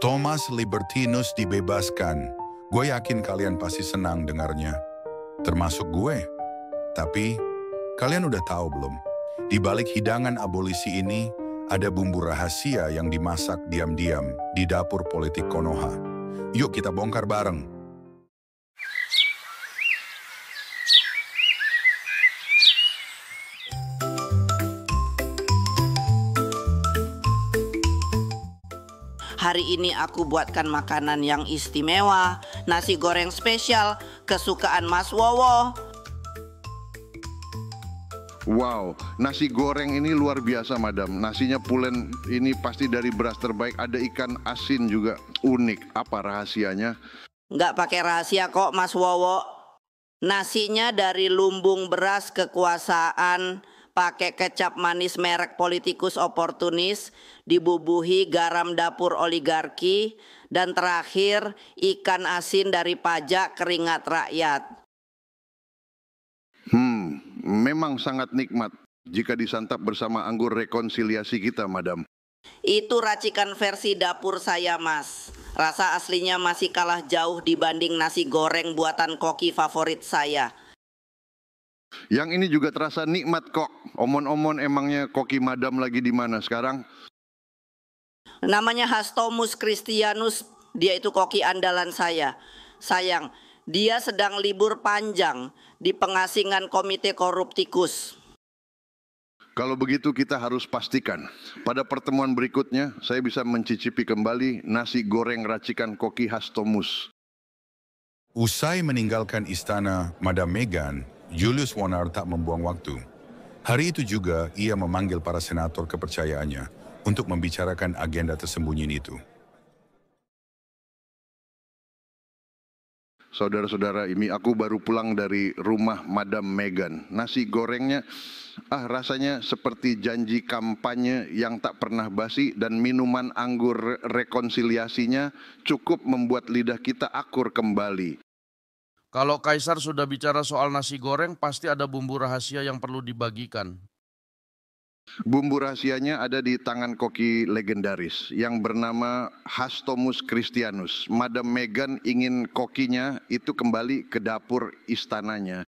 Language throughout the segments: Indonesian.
Thomas Libertinus dibebaskan. Gue yakin kalian pasti senang dengarnya. Termasuk gue. Tapi, kalian udah tahu belum? Di balik hidangan abolisi ini, ada bumbu rahasia yang dimasak diam-diam di dapur politik Konoha. Yuk kita bongkar bareng. Hari ini aku buatkan makanan yang istimewa, nasi goreng spesial, kesukaan Mas Wowo. Wow, nasi goreng ini luar biasa, Madam. Nasinya pulen ini pasti dari beras terbaik. Ada ikan asin juga, unik. Apa rahasianya? Nggak pakai rahasia kok, Mas Wowo. Nasinya dari lumbung beras kekuasaan, pakai kecap manis merek politikus oportunis, dibubuhi garam dapur oligarki, dan terakhir ikan asin dari pajak keringat rakyat. Memang sangat nikmat jika disantap bersama anggur rekonsiliasi kita, Madam. Itu racikan versi dapur saya, Mas. Rasa aslinya masih kalah jauh dibanding nasi goreng buatan koki favorit saya. Yang ini juga terasa nikmat kok. Omon-omon emangnya koki Madam lagi di mana sekarang? Namanya Hastomus Christianus, dia itu koki andalan saya. Sayang, dia sedang libur panjang di pengasingan Komite Koruptikus. Kalau begitu kita harus pastikan pada pertemuan berikutnya saya bisa mencicipi kembali nasi goreng racikan koki Hastomus. Usai meninggalkan istana Madam Meghan, Julius Warner tak membuang waktu. Hari itu juga ia memanggil para senator kepercayaannya untuk membicarakan agenda tersembunyi itu. Saudara-saudara, ini aku baru pulang dari rumah Madam Meghan. Nasi gorengnya rasanya seperti janji kampanye yang tak pernah basi, dan minuman anggur rekonsiliasinya cukup membuat lidah kita akur kembali. Kalau Kaisar sudah bicara soal nasi goreng, pasti ada bumbu rahasia yang perlu dibagikan. Bumbu rahasianya ada di tangan koki legendaris yang bernama Hastomus Christianus. Madam Meghan ingin kokinya itu kembali ke dapur istananya.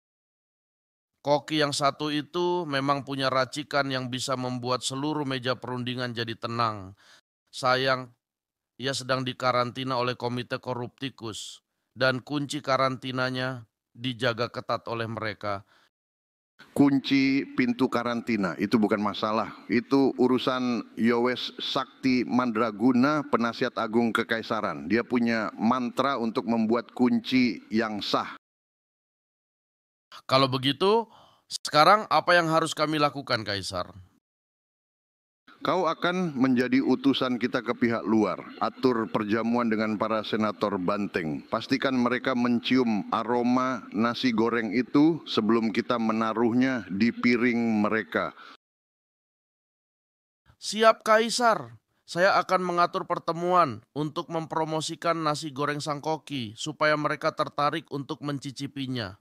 Koki yang satu itu memang punya racikan yang bisa membuat seluruh meja perundingan jadi tenang. Sayang, ia sedang dikarantina oleh Komite Koruptikus, dan kunci karantinanya dijaga ketat oleh mereka. Kunci pintu karantina itu bukan masalah. Itu urusan Yowes Sakti Mandraguna, penasihat agung kekaisaran. Dia punya mantra untuk membuat kunci yang sah. Kalau begitu, sekarang apa yang harus kami lakukan, Kaisar? Kau akan menjadi utusan kita ke pihak luar. Atur perjamuan dengan para senator banteng. Pastikan mereka mencium aroma nasi goreng itu sebelum kita menaruhnya di piring mereka. Siap, Kaisar. Saya akan mengatur pertemuan untuk mempromosikan nasi goreng sang koki supaya mereka tertarik untuk mencicipinya.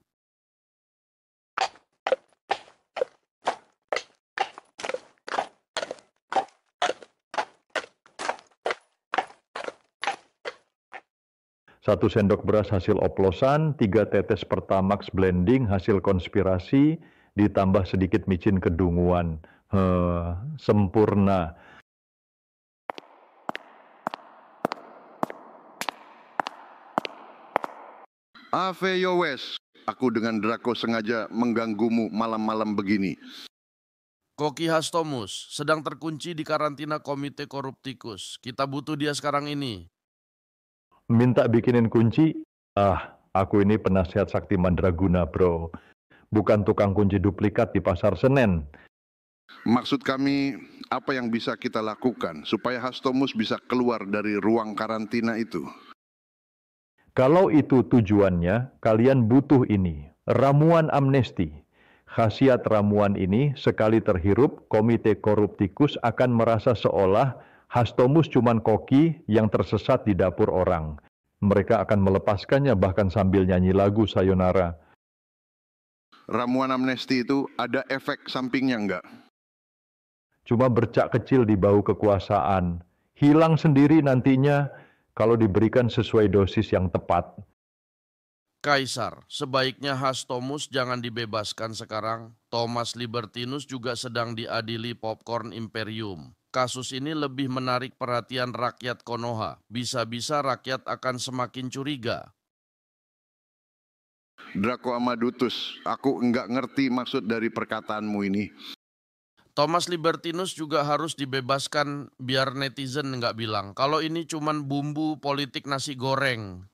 Satu sendok beras hasil oplosan, 3 tetes Pertamax blending hasil konspirasi, ditambah sedikit micin kedunguan. Sempurna. Ave Yowes, aku dengan Draco sengaja mengganggumu malam-malam begini. Koki Hastomus sedang terkunci di karantina Komite Koruptikus. Kita butuh dia sekarang ini. Minta bikinin kunci? Aku ini penasihat Sakti Mandraguna, bro. Bukan tukang kunci duplikat di Pasar Senen. Maksud kami, apa yang bisa kita lakukan supaya Hastomus bisa keluar dari ruang karantina itu? Kalau itu tujuannya, kalian butuh ini, ramuan amnesti. Khasiat ramuan ini, sekali terhirup, Komite Koruptikus akan merasa seolah Hastomus cuman koki yang tersesat di dapur orang. Mereka akan melepaskannya bahkan sambil nyanyi lagu sayonara. Ramuan amnesti itu ada efek sampingnya enggak? Cuma bercak kecil di bau kekuasaan. Hilang sendiri nantinya, kalau diberikan sesuai dosis yang tepat. Kaisar, sebaiknya Hastomus jangan dibebaskan sekarang. Thomas Libertinus juga sedang diadili Popcorn Imperium. Kasus ini lebih menarik perhatian rakyat Konoha. Bisa-bisa rakyat akan semakin curiga. Draco Amadutus, aku enggak ngerti maksud dari perkataanmu ini. Thomas Libertinus juga harus dibebaskan biar netizen nggak bilang kalau ini cuman bumbu politik nasi goreng.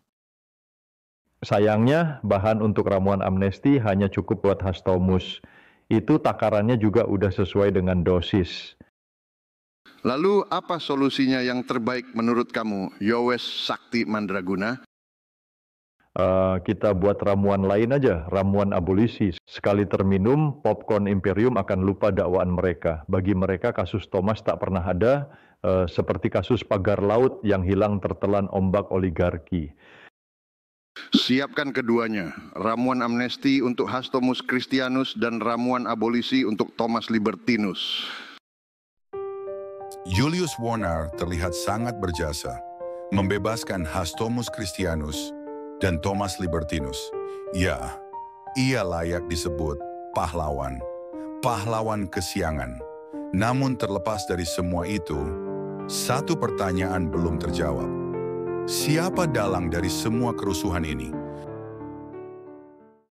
Sayangnya, bahan untuk ramuan amnesti hanya cukup buat Hastomus. Itu takarannya juga udah sesuai dengan dosis. Lalu apa solusinya yang terbaik menurut kamu, Yowes Sakti Mandraguna? Kita buat ramuan lain aja, ramuan abolisi. Sekali terminum, Popcorn Imperium akan lupa dakwaan mereka. Bagi mereka kasus Thomas tak pernah ada, seperti kasus pagar laut yang hilang tertelan ombak oligarki. Siapkan keduanya, ramuan amnesti untuk Hastomus Christianus dan ramuan abolisi untuk Thomas Libertinus. Julius Warner terlihat sangat berjasa, membebaskan Hastomus Christianus dan Thomas Libertinus. Ya, ia layak disebut pahlawan, pahlawan kesiangan. Namun terlepas dari semua itu, satu pertanyaan belum terjawab. Siapa dalang dari semua kerusuhan ini?